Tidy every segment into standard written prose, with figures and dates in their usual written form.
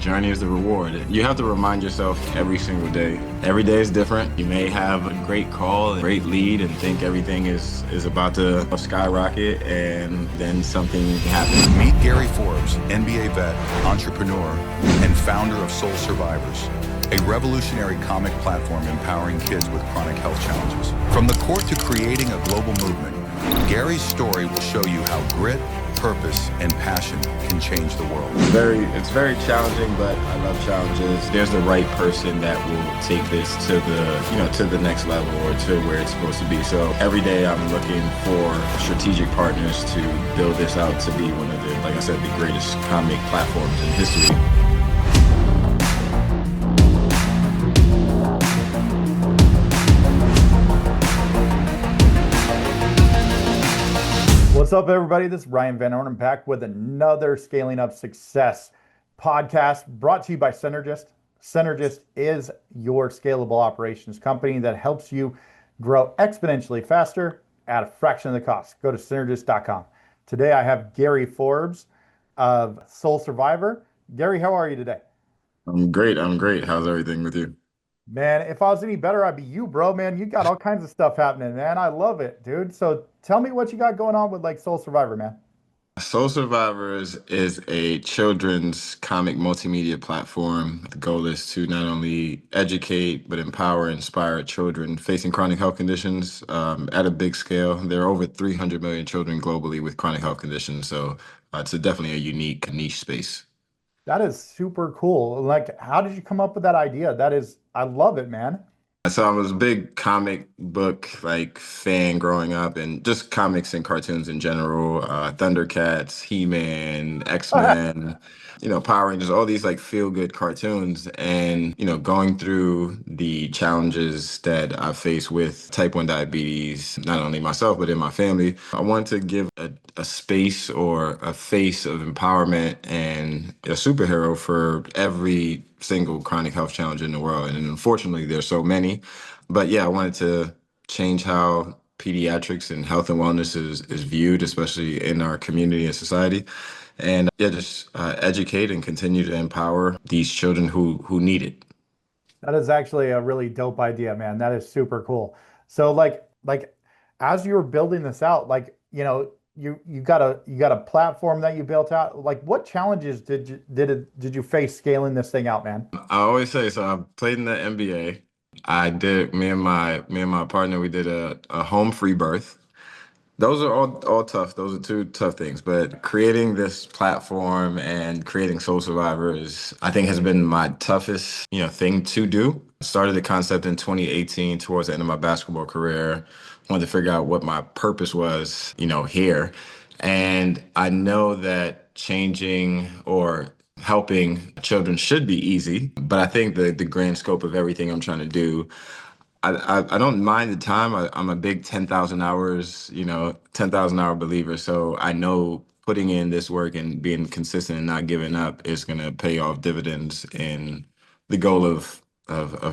journey is the reward. You have to remind yourself every single day. Every day is different. You may have a great call, a great lead, and think everything is about to skyrocket, and then something happens. Meet Gary Forbes, NBA vet, entrepreneur, and founder of Soul Survivors, a revolutionary comic platform empowering kids with chronic health challenges. From the court to creating a global movement, Gary's story will show you how grit, purpose, and passion can change the world. It's very challenging, but I love challenges. There's the right person that will take this to the next level or to where it's supposed to be. So every day I'm looking for strategic partners to build this out to be one of the, like I said, the greatest comic platforms in history. What's up, everybody? This is Ryan Van Ornum back with another Scaling Up Success podcast brought to you by Cynergists. Cynergist is your scalable operations company that helps you grow exponentially faster at a fraction of the cost. Go to Cynergist.com. Today, I have Gary Forbes of Soul Survivor. Gary, how are you today? I'm great. How's everything with you? Man, if I was any better, I'd be you, bro, man. You got all kinds of stuff happening, man. I love it, dude. So tell me what you got going on with like Soul Survivor, man. Soul Survivors is a children's comic multimedia platform. The goal is to not only educate, but empower and inspire children facing chronic health conditions at a big scale. There are over 300 million children globally with chronic health conditions. So it's definitely a unique niche space. That is super cool. Like, how did you come up with that idea? I love it, man. So I was a big comic book like fan growing up, and just comics and cartoons in general. Thundercats, He-Man, X-Men, Power Rangers, all these like feel-good cartoons. And going through the challenges that I face with type 1 diabetes, not only myself but in my family, I wanted to give a space or a face of empowerment and a superhero for every single chronic health challenge in the world. And unfortunately, there's so many. But yeah, I wanted to change how pediatrics and health and wellness is viewed, especially in our community and society. And yeah, just educate and continue to empower these children who need it. That is actually a really dope idea, man. That is super cool. So like as you were building this out, like, you got a platform that you built out. Like, what challenges did you face scaling this thing out, man? I always say, so I played in the NBA. I did, me and my partner, we did a home free birth. Those are all tough. Those are two tough things. But creating this platform and creating Soul Survivors, I think, has been my toughest, thing to do. Started the concept in 2018 towards the end of my basketball career. Wanted to figure out what my purpose was, here. And I know that changing or helping children should be easy, but I think the grand scope of everything I'm trying to do, I don't mind the time. I'm a big 10,000 hours, 10,000 hour believer. So I know putting in this work and being consistent and not giving up is going to pay off dividends in the goal of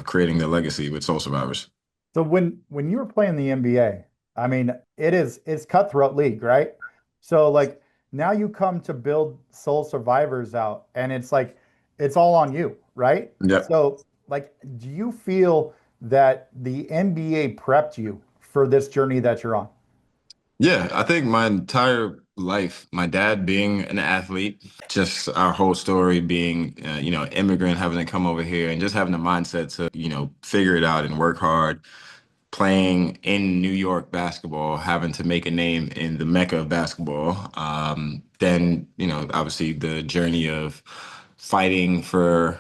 creating the legacy with Soul Survivors. So when you were playing the NBA, I mean, it's cutthroat league, right? So like now you come to build Soul Survivors out, and it's like it's all on you, right? Yeah. So like, do you feel that the NBA prepped you for this journey that you're on? Yeah, I think my entire life, my dad being an athlete, just our whole story being, immigrant, having to come over here and just having the mindset to, figure it out and work hard, playing in New York basketball, having to make a name in the mecca of basketball. Then, obviously the journey of fighting for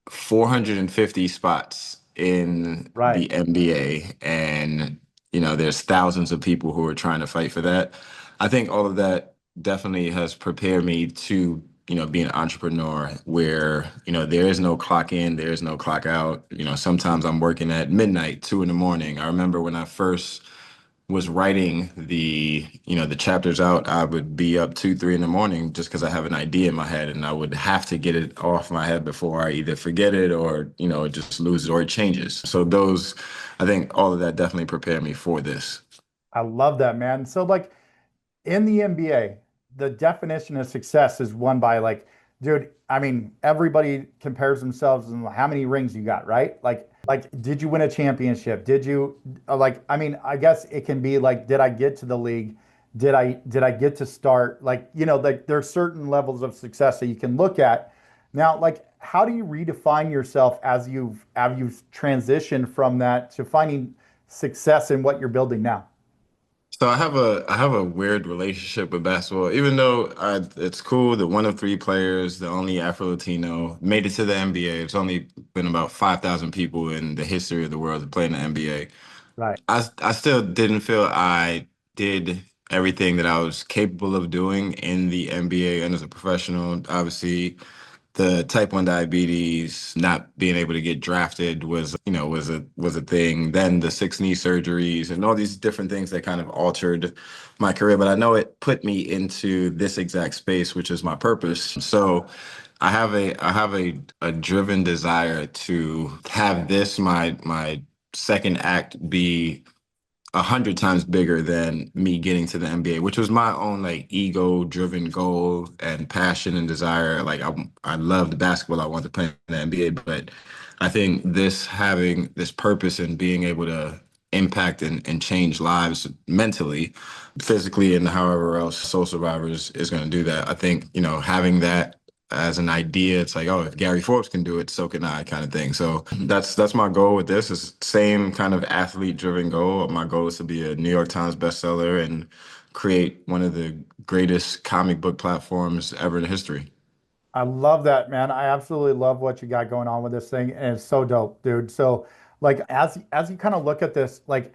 450 spots in Right. the NBA. And, there's thousands of people who are trying to fight for that. I think all of that definitely has prepared me to, be an entrepreneur where, there is no clock in, there is no clock out. Sometimes I'm working at midnight, 2 in the morning. I remember when I first was writing the chapters out, I would be up 2, 3 in the morning just because I have an idea in my head, and I would have to get it off my head before I either forget it or, just lose it or it changes. So I think all of that definitely prepared me for this. I love that, man. So like in the NBA, the definition of success is won by like Dude, I mean, everybody compares themselves and how many rings you got, right? Did you win a championship? Did you I mean, I guess it can be like, did I get to the league? Did I get to start? Like there's certain levels of success that you can look at. Now, like, how do you redefine yourself as you've transitioned from that to finding success in what you're building now? So I have a weird relationship with basketball. Even though it's cool that one of three players, the only Afro-Latino, made it to the NBA. It's only been about 5,000 people in the history of the world to play in the NBA. Right. I still didn't feel I did everything that I was capable of doing in the NBA and as a professional. Obviously, the type 1 diabetes, not being able to get drafted was a thing. Then the six knee surgeries and all these different things that kind of altered my career. But I know it put me into this exact space, which is my purpose. So I have a driven desire to have this my second act be 100 times bigger than me getting to the NBA, which was my own like ego-driven goal and passion and desire. Like I loved basketball. I wanted to play in the NBA, but I think this having this purpose and being able to impact and change lives mentally, physically, and however else Soul Survivors is going to do that. I think, having that as an idea, it's like, oh, if Gary Forbes can do it, so can I, kind of thing. So that's my goal with this. Is same kind of athlete driven goal. My goal is to be a New York Times bestseller and create one of the greatest comic book platforms ever in history. I love that, man. I absolutely love what you got going on with this thing, and it's so dope, dude. So, like, as you kind of look at this, like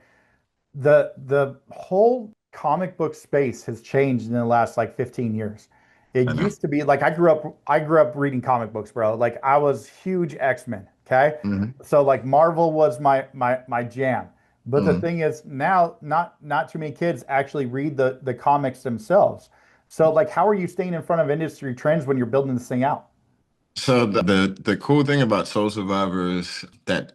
the whole comic book space has changed in the last like 15 years. It I know. used to be like I grew up reading comic books, bro. Like I was huge X-Men, okay? Hmm. So like Marvel was my jam. But the Hmm. thing is now not too many kids actually read the comics themselves. So like how are you staying in front of industry trends when you're building this thing out? So the cool thing about Soul Survivors that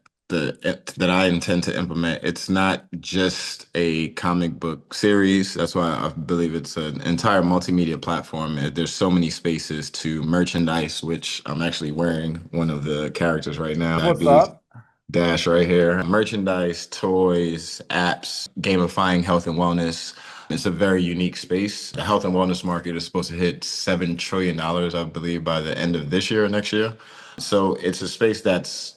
I intend to implement, it's not just a comic book series. That's why I believe it's an entire multimedia platform. There's so many spaces to merchandise, which I'm actually wearing one of the characters right now. I What's believe up? Dash right here. Merchandise, toys, apps, gamifying health and wellness. It's a very unique space. The health and wellness market is supposed to hit $7 trillion, I believe, by the end of this year or next year. So it's a space that's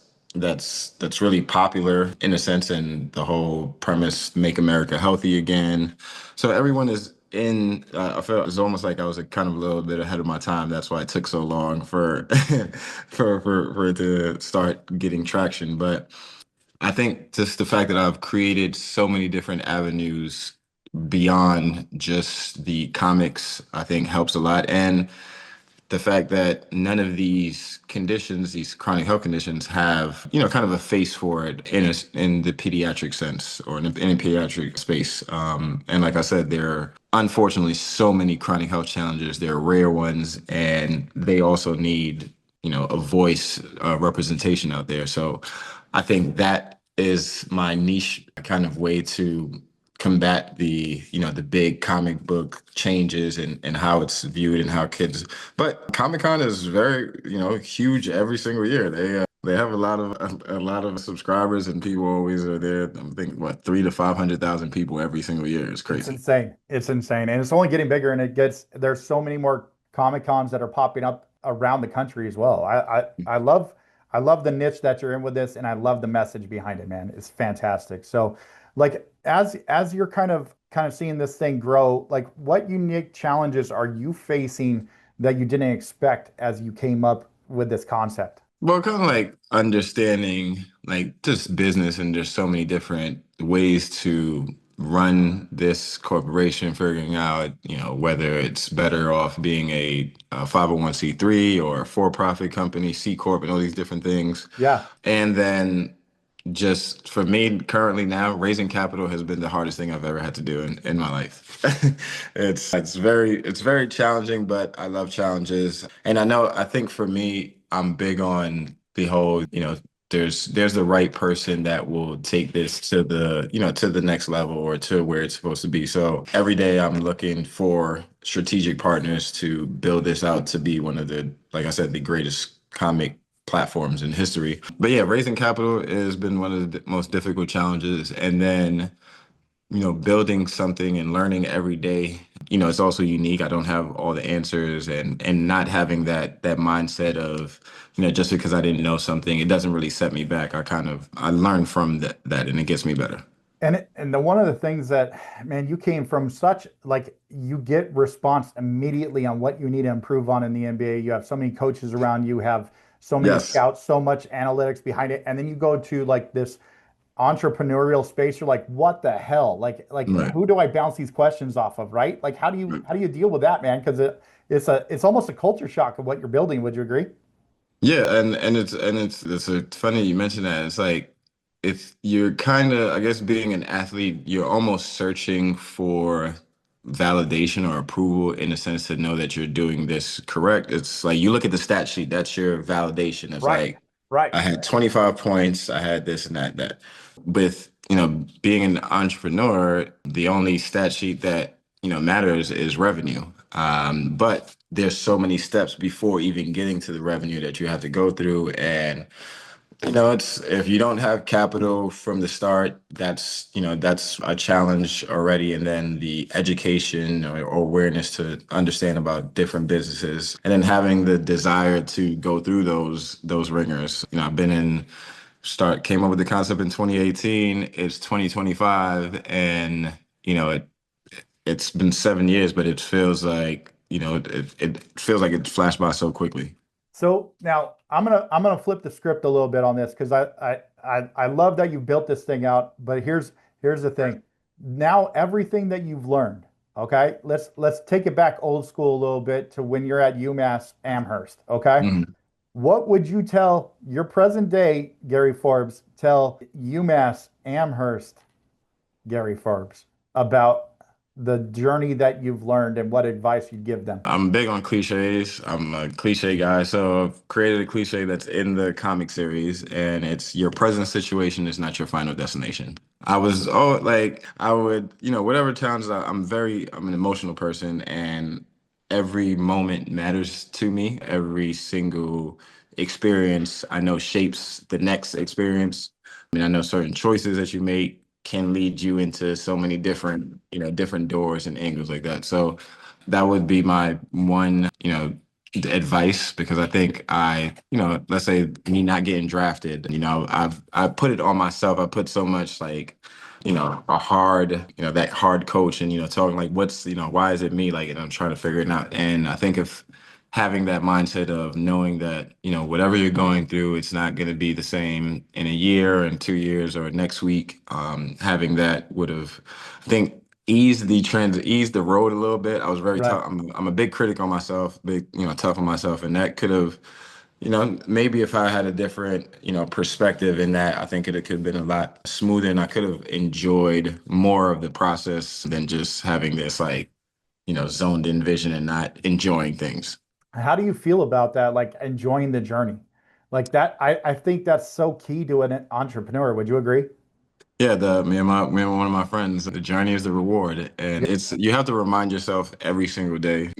really popular in a sense, and the whole premise, make America healthy again. So everyone is in. I felt it's almost like I was kind of a little bit ahead of my time. That's why it took so long for for it to start getting traction. But I think just the fact that I've created so many different avenues beyond just the comics, I think helps a lot. And the fact that none of these conditions, these chronic health conditions, have kind of a face for it in the pediatric sense or in a pediatric space. And like I said, there are unfortunately so many chronic health challenges. There are rare ones, and they also need a voice, representation out there. So I think that is my niche kind of way to combat the big comic book changes and how it's viewed and how kids. But Comic-Con is very huge every single year. They have a lot of subscribers, and people always are there. I'm thinking what, 300 to 500,000 people every single year. It's It's crazy. insane. It's insane. And it's only getting bigger and there's so many more Comic Cons that are popping up around the country as well. I love the niche that you're in with this and I love the message behind it, man. It's fantastic. So like as you're kind of seeing this thing grow, like what unique challenges are you facing that you didn't expect as you came up with this concept? Well, kind of like understanding like just business, and there's so many different ways to run this corporation, figuring out, whether it's better off being a 501(c)(3) or a for-profit company, C Corp, and all these different things. Yeah. And then just for me currently now, raising capital has been the hardest thing I've ever had to do in my life. It's very challenging, but I love challenges. And I think for me, I'm big on the whole, there's the right person that will take this to the next level or to where it's supposed to be. So every day I'm looking for strategic partners to build this out to be one of the, like I said, the greatest comic platforms in history. But yeah, raising capital has been one of the most difficult challenges. And then, building something and learning every day, it's also unique. I don't have all the answers, and not having that mindset of, just because I didn't know something, it doesn't really set me back. I learn from that and it gets me better. And one of the things that, man, you came from such, like, you get response immediately on what you need to improve on in the NBA. You have so many coaches around you, have so many Yes. scouts, so much analytics behind it, and then you go to like this entrepreneurial space. You're like, what the hell? Like Right. who do I bounce these questions off of, right? Like, how do you deal with that, man? Because it's almost a culture shock of what you're building. Would you agree? Yeah, and it's funny you mentioned that. It's like, if you're kind of, I guess, being an athlete, you're almost searching for validation or approval, in a sense, to know that you're doing this correct. It's like, you look at the stat sheet, that's your validation. It's Right, like, right, I had 25 points, I had this and that. With, being an entrepreneur, the only stat sheet that, matters is revenue. But there's so many steps before even getting to the revenue that you have to go through. And, it's, if you don't have capital from the start, that's a challenge already. And then the education or awareness to understand about different businesses, and then having the desire to go through those ringers. I've been in came up with the concept in 2018. It's 2025, and it's been 7 years, but it feels like, it feels like it flashed by so quickly. So now I'm gonna flip the script a little bit on this because I love that you built this thing out, but here's the thing. Now everything that you've learned, okay, let's take it back old school a little bit to when you're at UMass Amherst, okay? Mhm. What would you tell your present day Gary Forbes, tell UMass Amherst Gary Forbes about the journey that you've learned and what advice you'd give them? I'm big on cliches. I'm a cliche guy. So I've created a cliche that's in the comic series, and it's, your present situation is not your final destination. I would, whatever challenges, I'm an emotional person, and every moment matters to me. Every single experience I know shapes the next experience. I mean, I know certain choices that you make can lead you into so many different, different doors and angles like that. So that would be my one, advice, because I think let's say me not getting drafted, I put it on myself. I put so much, like, a hard, that hard coach, and, talking like, why is it me? Like, and I'm trying to figure it out. And I think, if having that mindset of knowing that, whatever you're going through, it's not going to be the same in a year and 2 years or next week. Having that would have, I think, eased the road a little bit. I was very Right. tough. I'm a big critic on myself, big, tough on myself. And that could have, maybe if I had a different, perspective in that, I think it could have been a lot smoother, and I could have enjoyed more of the process than just having this, like, zoned in vision and not enjoying things. How do you feel about that? Like enjoying the journey, like that. I think that's so key to an entrepreneur. Would you agree? Yeah, me and one of my friends, the journey is the reward. And you have to remind yourself every single day,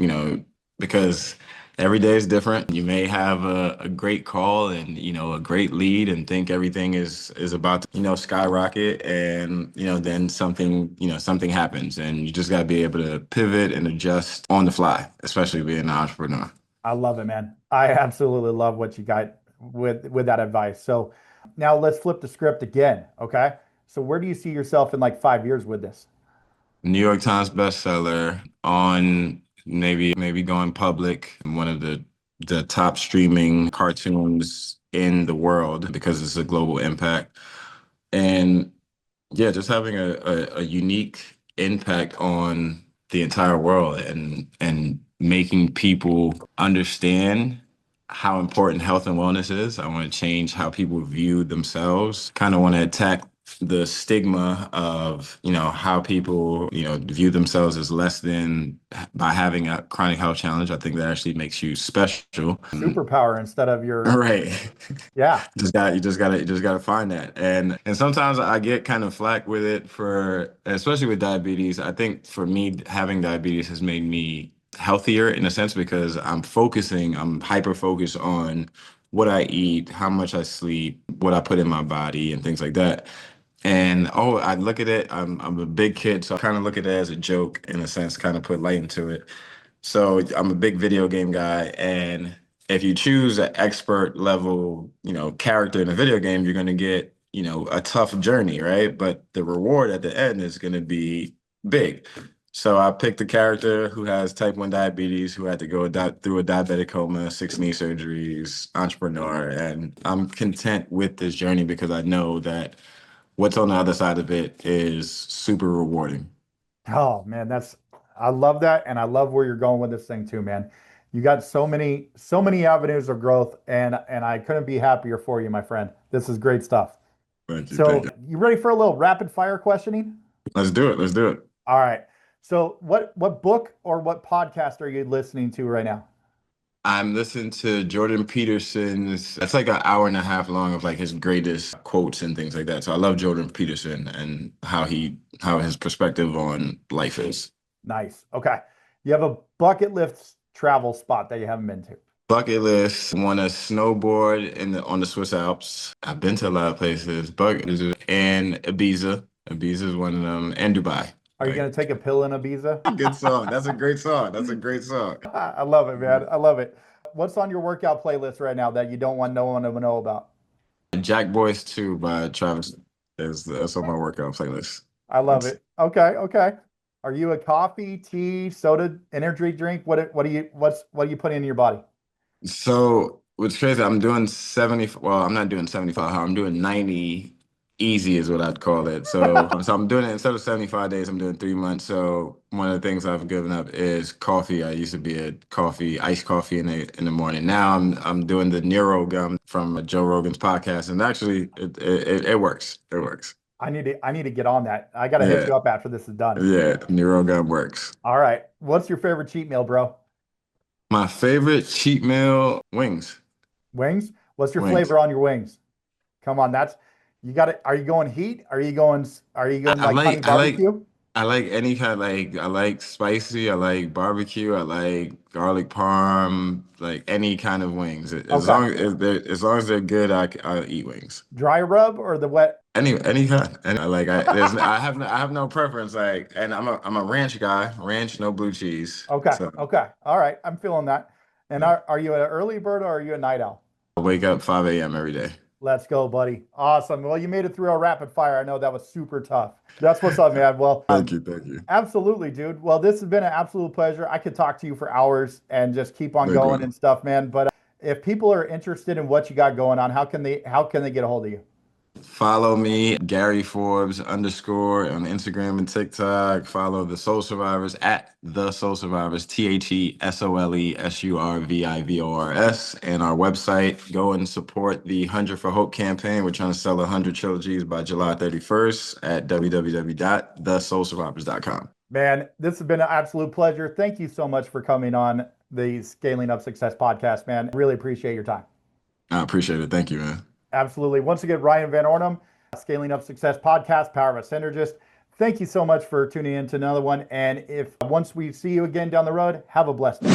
because every day is different. You may have a great call and, a great lead, and think everything is about to, skyrocket, and, then something happens, and you just gotta be able to pivot and adjust on the fly, especially being an entrepreneur. I love it, man. I absolutely love what you got with that advice. So now let's flip the script again. Okay. So where do you see yourself in like 5 years with this? New York Times bestseller, on maybe going public, one of the top streaming cartoons in the world, because it's a global impact. And yeah, just having a unique impact on the entire world, and making people understand how important health and wellness is. I want to change how people view themselves. Kind of want to attack the stigma of, how people, view themselves as less than by having a chronic health challenge. I think that actually makes you special. Superpower instead of your, Right. yeah. You just gotta find that. And sometimes I get kind of flack with it for, especially with diabetes. I think for me, having diabetes has made me healthier in a sense because I'm hyper focused on what I eat, how much I sleep, what I put in my body, and things like that. And I look at it, I'm a big kid, so I kind of look at it as a joke in a sense, kind of put light into it. So I'm a big video game guy, and if you choose an expert level, character in a video game, you're gonna get, a tough journey, right? But the reward at the end is gonna be big. So I picked a character who has type 1 diabetes, who had to go through a diabetic coma, 6 knee surgeries, entrepreneur, and I'm content with this journey because I know that what's on the other side of it is super rewarding. Oh man, I love that, and I love where you're going with this thing too, man. You got so many avenues of growth, and I couldn't be happier for you, my friend. This is great stuff. Thank you. Thank So, you. you ready for a little rapid fire questioning? Let's do it. Let's do it. All right. So, what book or what podcast are you listening to right now? I'm listening to Jordan Peterson's. It's like an hour and a half long of like his greatest quotes and things like that. So I love Jordan Peterson and how his perspective on life is. Nice. Okay. You have a bucket list travel spot that you haven't been to. Bucket list, want to snowboard on the Swiss Alps. I've been to a lot of places, but and Ibiza. Ibiza is one of them, and Dubai. Are you Like, going to take a pill in Ibiza? good song. That's a great song. That's a great song. I love it, man. I love it. What's on your workout playlist right now that you don't want no one to know about? Jack Boys 2 by Travis that's on my workout playlist. I love it. Okay, okay. Are you a coffee, tea, soda, energy drink? What do you put in your body? So what's crazy, I'm doing 70, well, I'm not doing 75 hard, I'm doing 90 easy is what I'd call it. So I'm doing it instead of 75 days, I'm doing 3 months. So one of the things I've given up is coffee. I used to be a iced coffee in the morning. Now I'm doing the Nero gum from Joe Rogan's podcast. And actually it works. It works. I need to get on that. I gotta hit Yeah. you up after this is done. Yeah. Nero gum works. All right. What's your favorite cheat meal, bro? My favorite cheat meal, wings. Wings? What's your Wings. flavor on your wings? Come on, that's you got it. Are you going heat? Are you going I like honey like I like barbecue? I like any kind like I like spicy, I like barbecue, I like garlic parm, like any kind of wings. Okay. As long as they're good, I'll eat wings. Dry rub or the wet? Any kind. And I have no preference. Like, and I'm a ranch guy. Ranch, no blue cheese. Okay. So Okay. All right. I'm feeling that. And are you an early bird or are you a night owl? I wake up 5 a.m. every day. Let's go, buddy. Awesome. Well, you made it through our rapid fire. I know that was super tough. That's what's up, man. Well, Thank you. absolutely, dude. Well, this has been an absolute pleasure. I could talk to you for hours and just keep on going Likewise. and stuff, man. But if people are interested in what you got going on, how can they get a hold of you? Follow me, Gary Forbes _ on Instagram and TikTok. Follow the Soul Survivors at the Soul Survivors, TheSoulSurvivors, and our website. Go and support the 100 for Hope campaign. We're trying to sell 100 trilogies by July 31st at www.thesoulsurvivors.com. Man, this has been an absolute pleasure. Thank you so much for coming on the Scaling Up Success podcast, man. Really appreciate your time. I appreciate it. Thank you, man. Absolutely. Once again, Ryan Van Ornum, Scaling Up Success podcast, Power of a Synergist. Thank you so much for tuning in to another one. And if once we see you again down the road, have a blessed day.